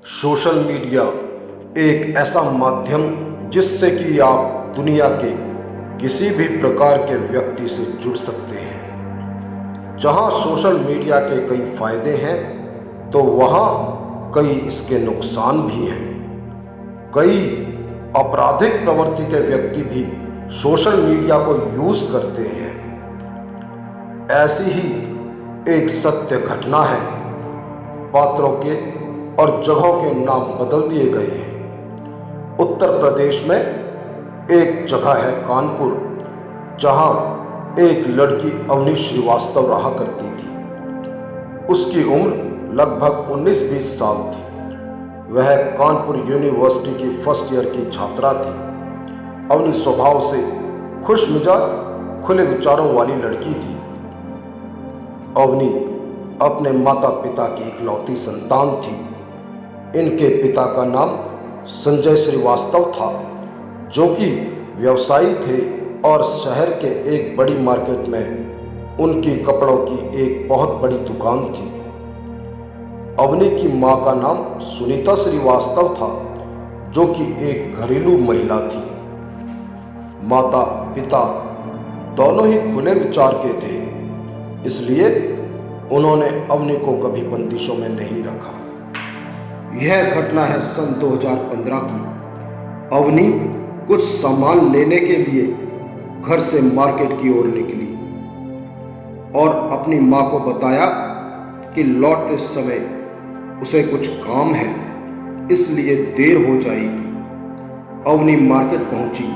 Social media एक ऐसा माध्यम जिससे कि आप दुनिया के किसी भी प्रकार के व्यक्ति से जुड़ सकते हैं। जहां सोशल मीडिया के कई फायदे हैं तो वहां कई इसके नुकसान भी हैं। कई आपराधिक प्रवृत्ति के व्यक्ति भी सोशल मीडिया को यूज़ करते हैं। ऐसी ही एक सत्य घटना है। पात्रों के और जगहों के नाम बदल दिए गए हैं। उत्तर प्रदेश में एक जगह है कानपुर, जहां एक लड़की अवनी श्रीवास्तव रहा करती थी। उसकी उम्र लगभग 19-20 साल थी। वह कानपुर यूनिवर्सिटी की फर्स्ट ईयर की छात्रा थी। अवनी स्वभाव से खुश मिजाज, खुले विचारों वाली लड़की थी। अवनी अपने माता पिता की इकलौती संतान थी। इनके पिता का नाम संजय श्रीवास्तव था, जो कि व्यवसायी थे और शहर के एक बड़ी मार्केट में उनकी कपड़ों की एक बहुत बड़ी दुकान थी। अवनी की मां का नाम सुनीता श्रीवास्तव था, जो कि एक घरेलू महिला थी। माता पिता दोनों ही खुले विचार के थे, इसलिए उन्होंने अवनी को कभी बंदिशों में नहीं रखा। यह घटना है सन 2015 की। अवनी कुछ सामान लेने के लिए घर से मार्केट की ओर निकली और अपनी मां को बताया कि लौटते समय उसे कुछ काम है, इसलिए देर हो जाएगी। अवनी मार्केट पहुंची,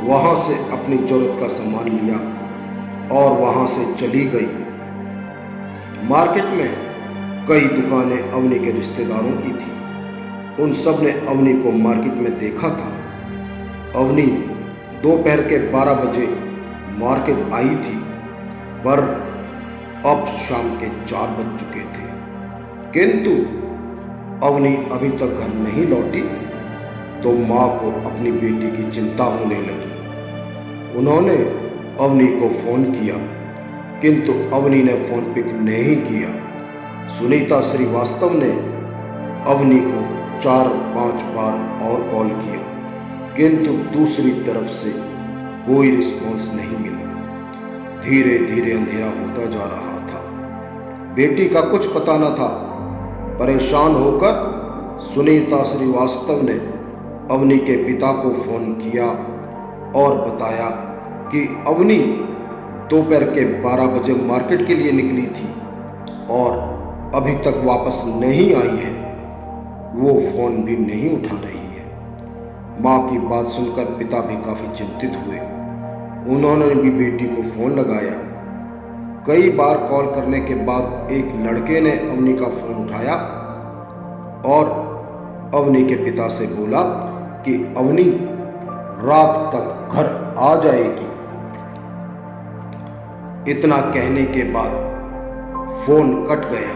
वहां से अपनी जरूरत का सामान लिया और वहां से चली गई। मार्केट में कई दुकानें अवनी के रिश्तेदारों की थी। उन सब ने अवनी को मार्केट में देखा था। अवनी दोपहर के 12 बजे मार्केट आई थी, पर अब शाम के 4 बज चुके थे, किंतु अवनी अभी तक घर नहीं लौटी तो माँ को अपनी बेटी की चिंता होने लगी। उन्होंने अवनी को फ़ोन किया, किंतु अवनी ने फ़ोन पिक नहीं किया। सुनीता श्रीवास्तव ने अवनी को 4-5 बार और कॉल किया, किंतु दूसरी तरफ से कोई रिस्पॉन्स नहीं मिला। धीरे धीरे अंधेरा होता जा रहा था। बेटी का कुछ पता न था। परेशान होकर सुनीता श्रीवास्तव ने अवनी के पिता को फ़ोन किया और बताया कि अवनी दोपहर के 12 बजे मार्केट के लिए निकली थी और अभी तक वापस नहीं आई है। वो फ़ोन भी नहीं उठा रही है। माँ की बात सुनकर पिता भी काफ़ी चिंतित हुए। उन्होंने भी बेटी को फ़ोन लगाया। कई बार कॉल करने के बाद एक लड़के ने अवनी का फ़ोन उठाया और अवनी के पिता से बोला कि अवनी रात तक घर आ जाएगी। इतना कहने के बाद फ़ोन कट गया।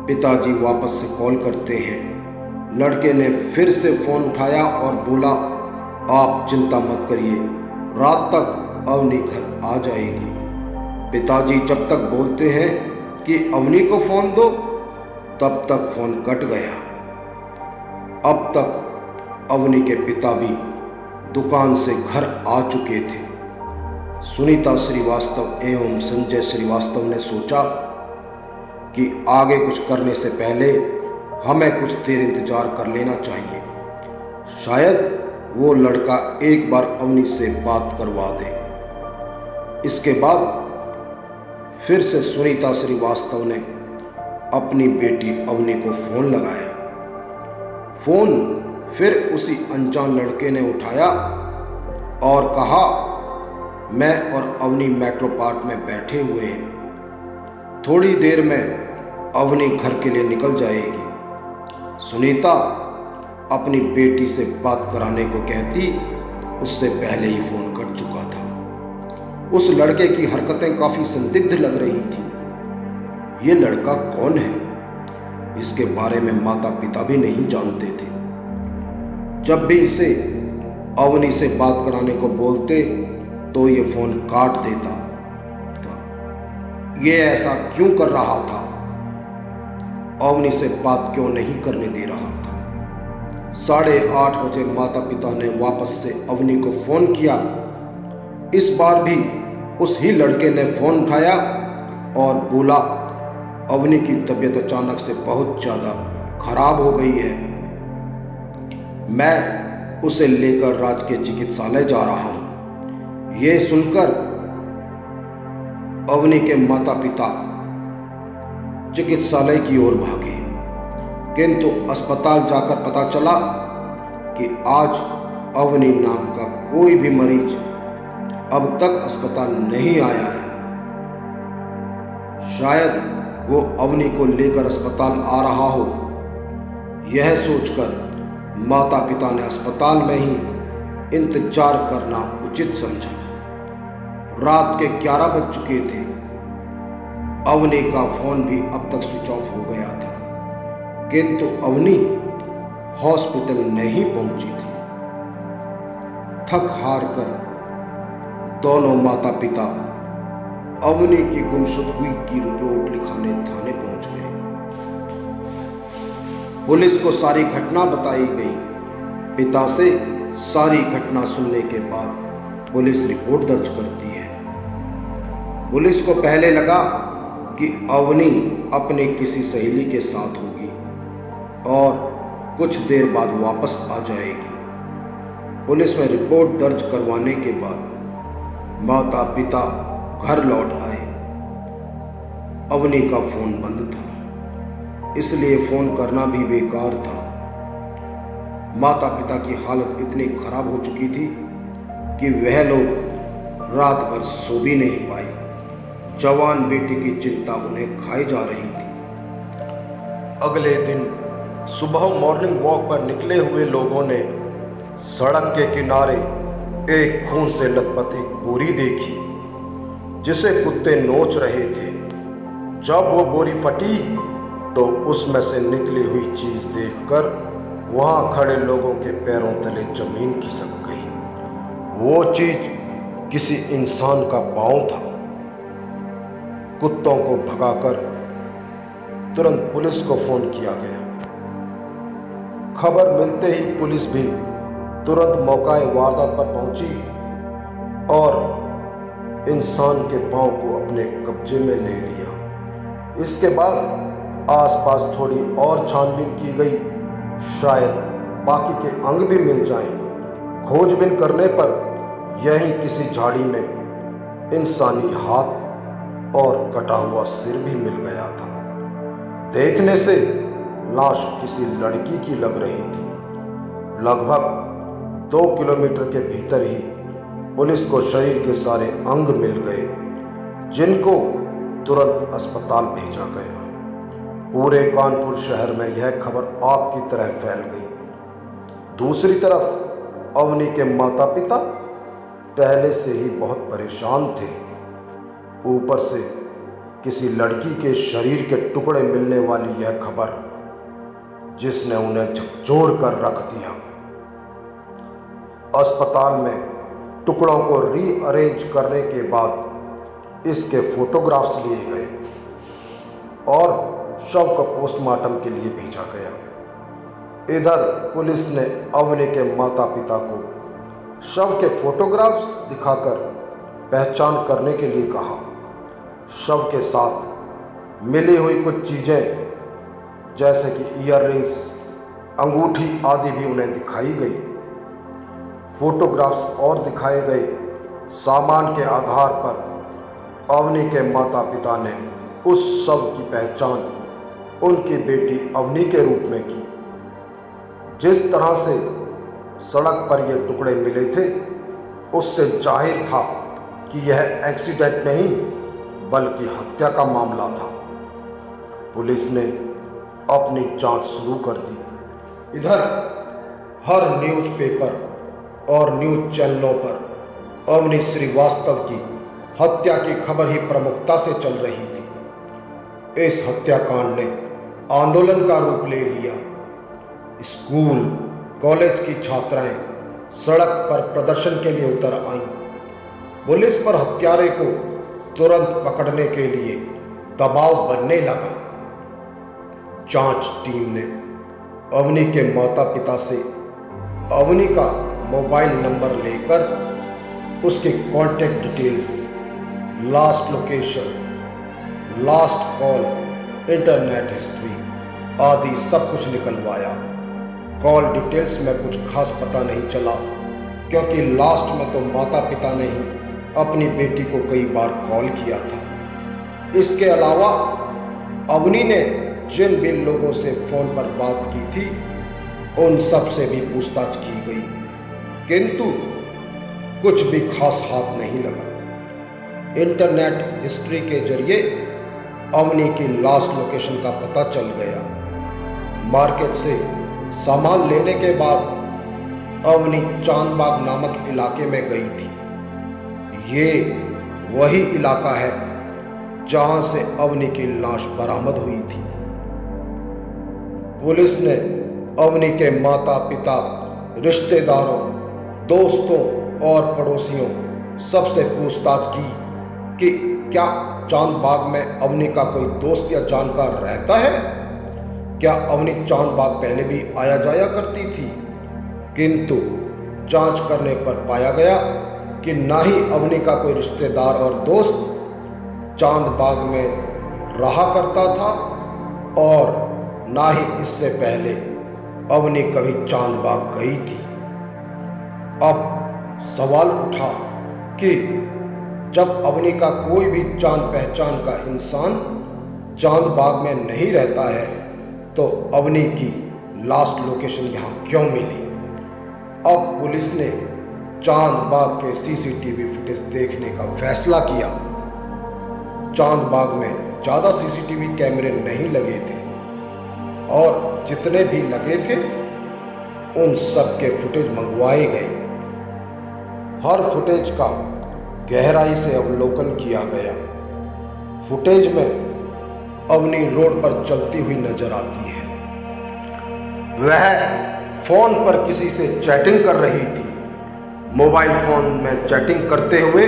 पिताजी वापस से कॉल करते हैं। लड़के ने फिर से फ़ोन उठाया और बोला, आप चिंता मत करिए, रात तक अवनी घर आ जाएगी। पिताजी जब तक बोलते हैं कि अवनी को फ़ोन दो, तब तक फ़ोन कट गया। अब तक अवनी के पिता भी दुकान से घर आ चुके थे। सुनीता श्रीवास्तव एवं संजय श्रीवास्तव ने सोचा कि आगे कुछ करने से पहले हमें कुछ देर इंतजार कर लेना चाहिए। शायद वो लड़का एक बार अवनी से बात करवा दे। इसके बाद फिर से सुनीता श्रीवास्तव ने अपनी बेटी अवनी को फ़ोन लगाया। फ़ोन फिर उसी अनजान लड़के ने उठाया और कहा, मैं और अवनी मेट्रो पार्क में बैठे हुए हैं, थोड़ी देर में अवनी घर के लिए निकल जाएगी। सुनीता अपनी बेटी से बात कराने को कहती, उससे पहले ही फ़ोन कट चुका था। उस लड़के की हरकतें काफ़ी संदिग्ध लग रही थी। ये लड़का कौन है, इसके बारे में माता पिता भी नहीं जानते थे। जब भी इसे अवनी से बात कराने को बोलते तो ये फ़ोन काट देता था। ये ऐसा क्यों कर रहा था? अवनी से बात क्यों नहीं करने दे रहा था। 8:30 बजे माता पिता ने वापस से अवनी को फोन किया। इस बार भी उस ही लड़के ने फोन उठाया और बोला, अवनी की तबीयत अचानक से बहुत ज़्यादा खराब हो गई है, मैं उसे लेकर राजकीय चिकित्सालय जा रहा हूँ। ये सुनकर अवनी के माता पिता चिकित्सालय की ओर भागे, किंतु अस्पताल जाकर पता चला कि आज अवनी नाम का कोई भी मरीज अब तक अस्पताल नहीं आया है। शायद वो अवनी को लेकर अस्पताल आ रहा हो। यह सोचकर माता पिता ने अस्पताल में ही इंतजार करना उचित समझा। रात के 11 बज चुके थे। अवनी का फोन भी अब तक स्विच ऑफ हो गया था, किंतु अवनी हॉस्पिटल नहीं पहुंची थी। थक हार कर दोनों माता पिता अवनी की गुमशुदगी की रिपोर्ट लिखाने थाने पहुंच गए। पुलिस को सारी घटना बताई गई। पिता से सारी घटना सुनने के बाद पुलिस रिपोर्ट दर्ज करती है। पुलिस को पहले लगा कि अवनी अपने किसी सहेली के साथ होगी और कुछ देर बाद वापस आ जाएगी। पुलिस में रिपोर्ट दर्ज करवाने के बाद माता पिता घर लौट आए। अवनी का फोन बंद था, इसलिए फोन करना भी बेकार था। माता पिता की हालत इतनी खराब हो चुकी थी कि वह लोग रात भर सो भी नहीं पाए। जवान बेटी की चिंता उन्हें खाई जा रही थी। अगले दिन सुबह मॉर्निंग वॉक पर निकले हुए लोगों ने सड़क के किनारे एक खून से लथपथ एक बोरी देखी जिसे कुत्ते नोच रहे थे। जब वो बोरी फटी तो उसमें से निकली हुई चीज देखकर वहां खड़े लोगों के पैरों तले जमीन खिसक गई। वो चीज किसी इंसान का पांव था। कुत्तों को भगाकर तुरंत पुलिस को फोन किया गया। खबर मिलते ही पुलिस भी तुरंत मौके वारदात पर पहुंची और इंसान के पांव को अपने कब्जे में ले लिया। इसके बाद आसपास थोड़ी और छानबीन की गई, शायद बाकी के अंग भी मिल जाएं। खोजबीन करने पर यहीं किसी झाड़ी में इंसानी हाथ और कटा हुआ सिर भी मिल गया था। देखने से लाश किसी लड़की की लग रही थी। लगभग 2 किलोमीटर के भीतर ही पुलिस को शरीर के सारे अंग मिल गए, जिनको तुरंत अस्पताल भेजा गया। पूरे कानपुर शहर में यह खबर आग की तरह फैल गई। दूसरी तरफ अवनी के माता पिता पहले से ही बहुत परेशान थे। ऊपर से किसी लड़की के शरीर के टुकड़े मिलने वाली यह खबर, जिसने उन्हें झकझोर कर रख दिया। अस्पताल में टुकड़ों को रीअरेंज करने के बाद इसके फोटोग्राफ्स लिए गए और शव को पोस्टमार्टम के लिए भेजा गया। इधर पुलिस ने अवनी के माता पिता को शव के फोटोग्राफ्स दिखाकर पहचान करने के लिए कहा। शव के साथ मिली हुई कुछ चीज़ें जैसे कि ईयररिंग्स, अंगूठी आदि भी उन्हें दिखाई गई। फोटोग्राफ्स और दिखाए गए सामान के आधार पर अवनी के माता पिता ने उस शव की पहचान उनकी बेटी अवनी के रूप में की। जिस तरह से सड़क पर ये टुकड़े मिले थे, उससे जाहिर था कि यह एक्सीडेंट नहीं बल्कि हत्या का मामला था। पुलिस ने अपनी जांच शुरू कर दी। इधर हर न्यूज़पेपर और न्यूज़ चैनलों पर अवनी श्रीवास्तव की हत्या की खबर ही प्रमुखता से चल रही थी। इस हत्याकांड ने आंदोलन का रूप ले लिया। स्कूल कॉलेज की छात्राएं सड़क पर प्रदर्शन के लिए उतर आईं। पुलिस पर हत्यारे को तुरंत पकड़ने के लिए दबाव बनने लगा। जांच टीम ने अवनी के माता पिता से अवनी का मोबाइल नंबर लेकर उसके contact details, last location, last call, internet history आदि सब कुछ निकलवाया। कॉल डिटेल्स में कुछ खास पता नहीं चला, क्योंकि लास्ट में तो माता पिता ने ही अपनी बेटी को कई बार कॉल किया था। इसके अलावा अवनी ने जिन भी लोगों से फ़ोन पर बात की थी उन सब से भी पूछताछ की गई, किंतु कुछ भी खास हाथ नहीं लगा। इंटरनेट हिस्ट्री के जरिए अवनी की लास्ट लोकेशन का पता चल गया। मार्केट से सामान लेने के बाद अवनी चांदबाग नामक इलाके में गई थी। ये वही इलाका है जहां से अवनी की लाश बरामद हुई थी। पुलिस ने अवनी के माता पिता, रिश्तेदारों, दोस्तों और पड़ोसियों सबसे पूछताछ की कि क्या चांदबाग में अवनी का कोई दोस्त या जानकार रहता है, क्या अवनी चांदबाग पहले भी आया जाया करती थी। किंतु जांच करने पर पाया गया कि ना ही अवनी का कोई रिश्तेदार और दोस्त चांदबाग में रहा करता था और ना ही इससे पहले अवनी कभी चांदबाग गई थी। अब सवाल उठा कि जब अवनी का कोई भी जान पहचान का इंसान चांदबाग में नहीं रहता है तो अवनी की लास्ट लोकेशन यहाँ क्यों मिली। अब पुलिस ने चांदबाग के सीसीटीवी फुटेज देखने का फैसला किया। चांदबाग में ज़्यादा सीसीटीवी कैमरे नहीं लगे थे और जितने भी लगे थे उन सब के फुटेज मंगवाए गए। हर फुटेज का गहराई से अवलोकन किया गया। फुटेज में अवनी रोड पर चलती हुई नजर आती है। वह फोन पर किसी से चैटिंग कर रही थी। मोबाइल फोन में चैटिंग करते हुए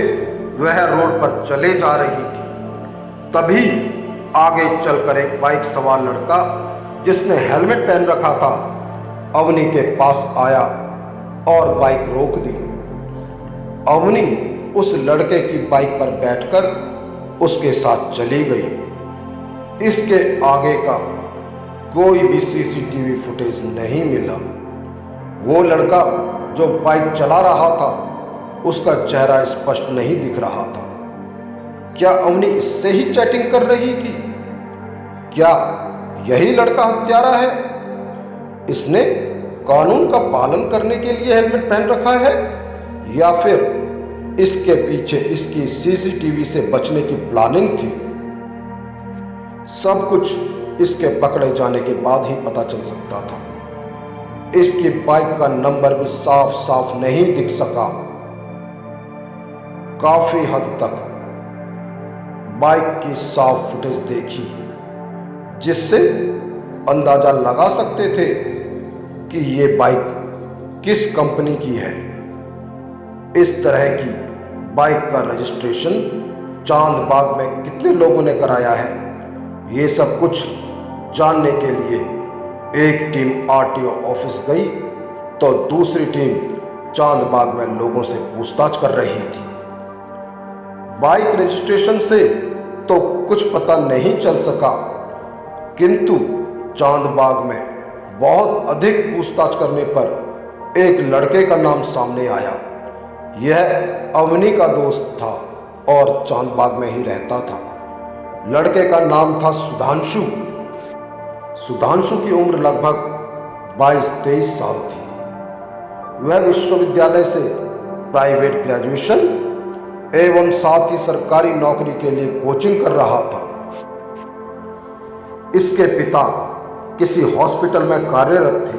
वह रोड पर चले जा रही थी। तभी आगे चलकर एक बाइक सवार लड़का जिसने हेलमेट पहन रखा था अवनी के पास आया और बाइक रोक दी। अवनी उस लड़के की बाइक पर बैठकर उसके साथ चली गई। इसके आगे का कोई भी सीसीटीवी फुटेज नहीं मिला। वो लड़का जो बाइक चला रहा था उसका चेहरा स्पष्ट नहीं दिख रहा था। क्या अवनी इससे ही चैटिंग कर रही थी? क्या यही लड़का हत्यारा है? इसने कानून का पालन करने के लिए हेलमेट पहन रखा है या फिर इसके पीछे इसकी सीसीटीवी से बचने की प्लानिंग थी? सब कुछ इसके पकड़े जाने के बाद ही पता चल सकता था। इसकी बाइक का नंबर भी साफ साफ नहीं दिख सका। काफी हद तक बाइक की साफ फुटेज देखी जिससे अंदाजा लगा सकते थे कि ये बाइक किस कंपनी की है। इस तरह की बाइक का रजिस्ट्रेशन चांदबाग में कितने लोगों ने कराया है, ये सब कुछ जानने के लिए एक टीम आरटीओ ऑफिस गई तो दूसरी टीम चांदबाग में लोगों से पूछताछ कर रही थी। बाइक रजिस्ट्रेशन से तो कुछ पता नहीं चल सका, किंतु चांदबाग में बहुत अधिक पूछताछ करने पर एक लड़के का नाम सामने आया। यह अवनी का दोस्त था और चांदबाग में ही रहता था। लड़के का नाम था सुधांशु। सुधांशु की उम्र लगभग 22-23 साल थी। वह विश्वविद्यालय से प्राइवेट ग्रेजुएशन एवं साथ ही सरकारी नौकरी के लिए कोचिंग कर रहा था। इसके पिता किसी हॉस्पिटल में कार्यरत थे।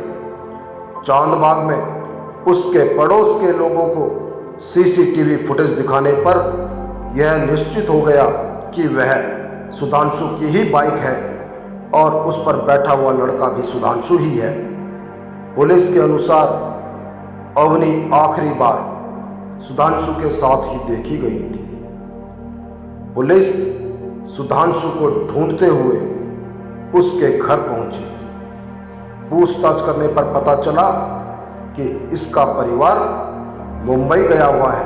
चांदबाग में उसके पड़ोस के लोगों को सीसीटीवी फुटेज दिखाने पर यह निश्चित हो गया कि वह सुधांशु की ही बाइक है और उस पर बैठा हुआ लड़का भी सुधांशु ही है। पुलिस के अनुसार अवनी आखिरी बार सुधांशु के साथ ही देखी गई थी। पुलिस सुधांशु को ढूंढते हुए उसके घर पहुंची। पूछताछ करने पर पता चला कि इसका परिवार मुंबई गया हुआ है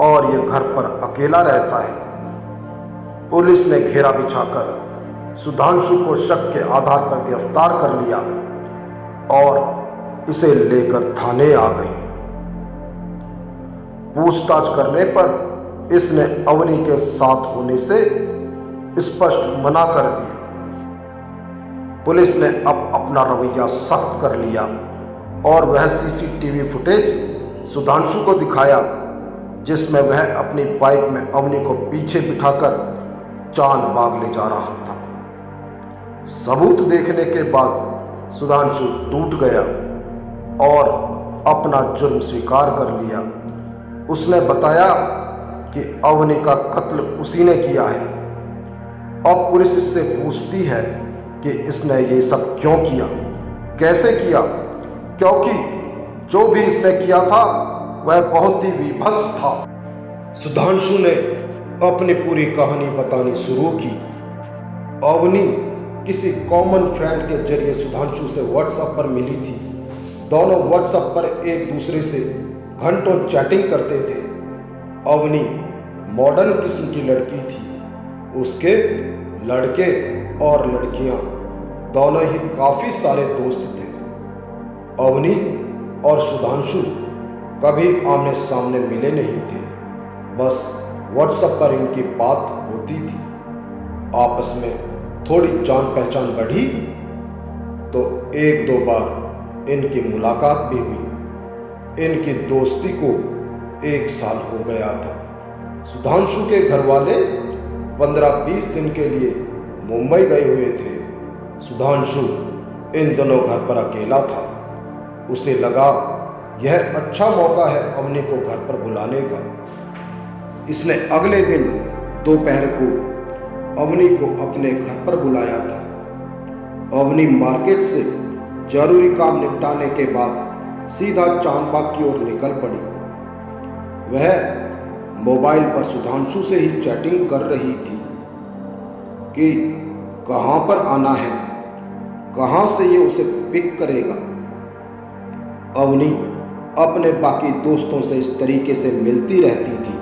और ये घर पर अकेला रहता है। पुलिस ने घेरा बिछाकर सुधांशु को शक के आधार पर गिरफ्तार कर लिया और इसे लेकर थाने आ गई। पूछताछ करने पर इसने अवनी के साथ होने से स्पष्ट मना कर दिया। पुलिस ने अब अपना रवैया सख्त कर लिया और वह सीसीटीवी फुटेज सुधांशु को दिखाया जिसमें वह अपनी बाइक में अवनी को पीछे बिठाकर चांद बाग ले जा रहा था। सबूत देखने के बाद सुधांशु टूट गया और अपना जुर्म स्वीकार कर लिया। उसने बताया कि अवनी का कत्ल उसी ने किया है। अब पुलिस इससे पूछती है कि इसने ये सब क्यों किया, कैसे किया, क्योंकि जो भी इसने किया था वह बहुत ही विभत्स था। सुधांशु ने अपनी पूरी कहानी बतानी शुरू की। अवनी किसी कॉमन फ्रेंड के जरिए सुधांशु से व्हाट्सएप पर मिली थी। दोनों व्हाट्सएप पर एक दूसरे से घंटों चैटिंग करते थे। अवनी मॉडर्न किस्म की लड़की थी। उसके लड़के और लड़कियां दोनों ही काफ़ी सारे दोस्त थे। अवनी और सुधांशु कभी आमने सामने मिले नहीं थे, बस व्हाट्सएप पर इनकी बात होती थी। आपस में थोड़ी जान पहचान बढ़ी तो एक दो बार इनकी मुलाकात भी हुई। इनकी दोस्ती को 1 साल हो गया था। सुधांशु के घर वाले 15-20 दिन के लिए मुंबई गए हुए थे। सुधांशु इन दोनों घर पर अकेला था। उसे लगा यह अच्छा मौका है अवनी को घर पर बुलाने का। इसने अगले दिन दोपहर को अवनी को अपने घर पर बुलाया था। अवनी मार्केट से जरूरी काम निपटाने के बाद सीधा चांदबाग की ओर निकल पड़ी। वह मोबाइल पर सुधांशु से ही चैटिंग कर रही थी कि कहाँ पर आना है, कहाँ से ये उसे पिक करेगा। अवनी अपने बाकी दोस्तों से इस तरीके से मिलती रहती थी,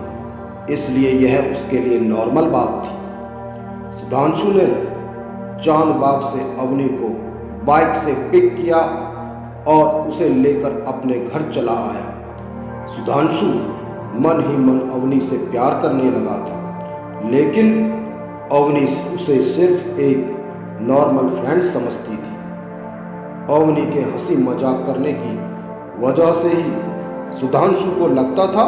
इसलिए यह उसके लिए नॉर्मल बात थी। सुधांशु ने चांदबाग से अवनी को बाइक से पिक किया और उसे लेकर अपने घर चला आया। सुधांशु मन ही मन अवनी से प्यार करने लगा था, लेकिन अवनी उसे सिर्फ एक नॉर्मल फ्रेंड समझती थी। अवनी के हंसी मजाक करने की वजह से ही सुधांशु को लगता था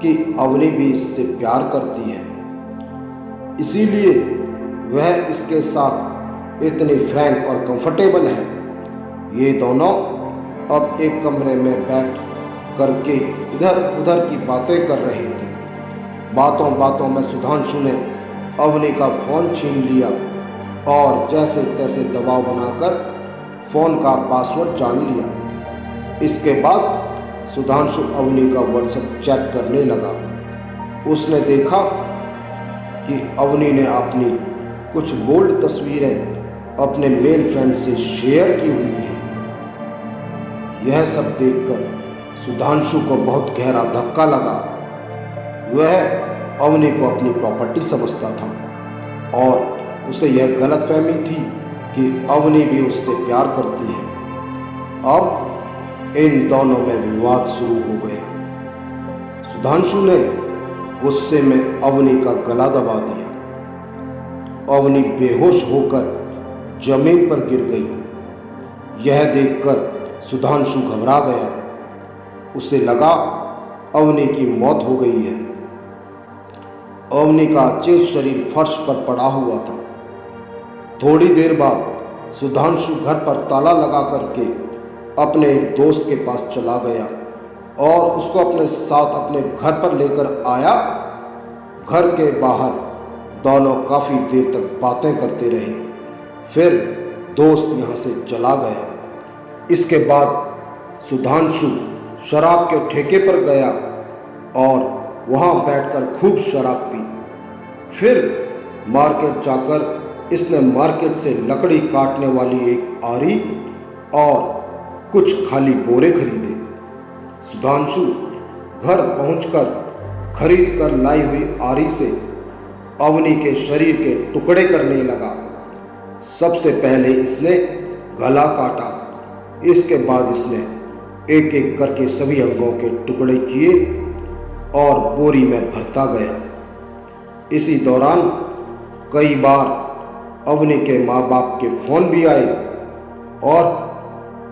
कि अवनी भी इससे प्यार करती है, इसीलिए वह इसके साथ इतनी फ्रैंक और कंफर्टेबल है। ये दोनों अब एक कमरे में बैठ करके इधर उधर की बातें कर रहे थे। बातों बातों में सुधांशु ने अवनी का फ़ोन छीन लिया और जैसे तैसे दबाव बनाकर फ़ोन का पासवर्ड जान लिया। इसके बाद सुधांशु अवनी का व्हाट्सएप चेक करने लगा। उसने देखा कि अवनी ने अपनी कुछ बोल्ड तस्वीरें अपने मेल फ्रेंड से शेयर की हुई हैं। यह सब देखकर सुधांशु को बहुत गहरा धक्का लगा। वह अवनी को अपनी प्रॉपर्टी समझता था और उसे यह गलतफहमी थी कि अवनी भी उससे प्यार करती है। अब इन दोनों में विवाद शुरू हो गया। सुधांशु ने गुस्से में अवनी का गला दबा दिया। अवनी बेहोश होकर जमीन पर गिर गई। यह देखकर सुधांशु घबरा गया। उसे लगा अवनी की मौत हो गई है। अवनी का अचेत शरीर फर्श पर पड़ा हुआ था। थोड़ी देर बाद सुधांशु घर पर ताला लगा करके अपने एक दोस्त के पास चला गया और उसको अपने साथ अपने घर पर लेकर आया। घर के बाहर दोनों काफ़ी देर तक बातें करते रहे। फिर दोस्त यहाँ से चला गया। इसके बाद सुधांशु शराब के ठेके पर गया और वहाँ बैठकर खूब शराब पी। फिर मार्केट जाकर इसने मार्केट से लकड़ी काटने वाली एक आरी और कुछ खाली बोरे खरीदे। सुधांशु घर पहुंचकर खरीद कर लाई हुई आरी से अवनी के शरीर के टुकड़े करने लगा। सबसे पहले इसने गला काटा, इसके बाद इसने एक एक करके सभी अंगों के टुकड़े किए और बोरी में भरता गया। इसी दौरान कई बार अवनी के माँ बाप के फोन भी आए और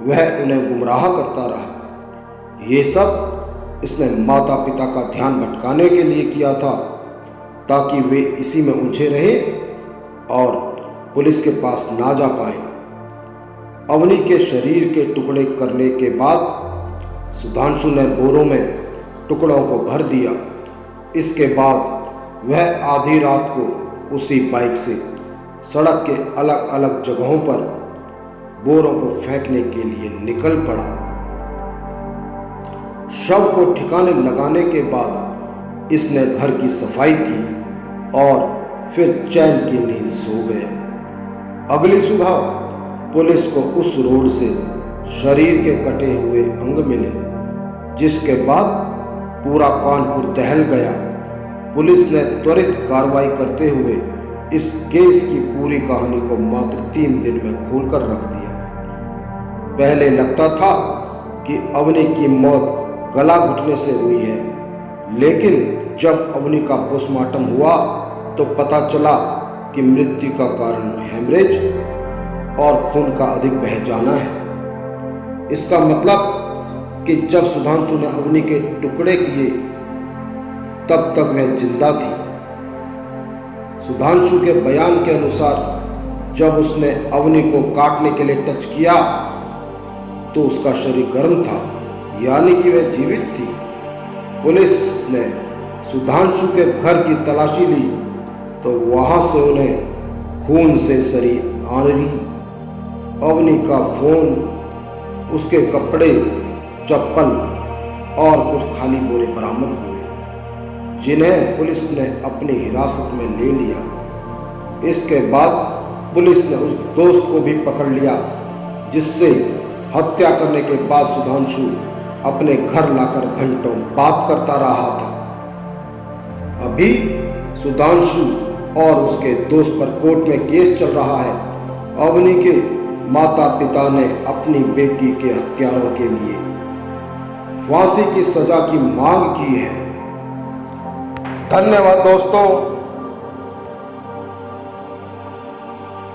वह उन्हें गुमराह करता रहा। ये सब इसने माता पिता का ध्यान भटकाने के लिए किया था, ताकि वे इसी में उलझे रहे और पुलिस के पास ना जा पाए। अवनी के शरीर के टुकड़े करने के बाद सुधांशु ने बोरों में टुकड़ों को भर दिया। इसके बाद वह आधी रात को उसी बाइक से सड़क के अलग अलग जगहों पर बोरों को फेंकने के लिए निकल पड़ा। शव को ठिकाने लगाने के बाद इसने घर की सफाई की और फिर चैन की नींद सो गया। अगली सुबह पुलिस को उस रोड से शरीर के कटे हुए अंग मिले, जिसके बाद पूरा कानपुर दहल गया। पुलिस ने त्वरित कार्रवाई करते हुए इस केस की पूरी कहानी को मात्र 3 दिन में खोलकर रख दिया। पहले लगता था कि अवनी की मौत गला घुटने से हुई है, लेकिन जब अवनी का पोस्टमार्टम हुआ तो पता चला कि मृत्यु का कारण हेमरेज और खून का अधिक बह जाना है। इसका मतलब कि जब सुधांशु ने अवनी के टुकड़े किए तब तक वह जिंदा थी। सुधांशु के बयान के अनुसार जब उसने अवनी को काटने के लिए टच किया तो उसका शरीर गर्म था, यानी कि वह जीवित थी। पुलिस ने सुधांशु के घर की तलाशी ली तो वहां से उन्हें खून से सरी आरी, अवनी का फोन, उसके कपड़े, चप्पल और कुछ खाली बोरे बरामद हुए, जिन्हें पुलिस ने अपनी हिरासत में ले लिया। इसके बाद पुलिस ने उस दोस्त को भी पकड़ लिया जिससे हत्या करने के बाद सुधांशु अपने घर लाकर घंटों बात करता रहा था। अभी सुधांशु और उसके दोस्त पर कोर्ट में केस चल रहा है। अवनी के माता पिता ने अपनी बेटी के हत्यारों के लिए फांसी की सजा की मांग की है। धन्यवाद दोस्तों।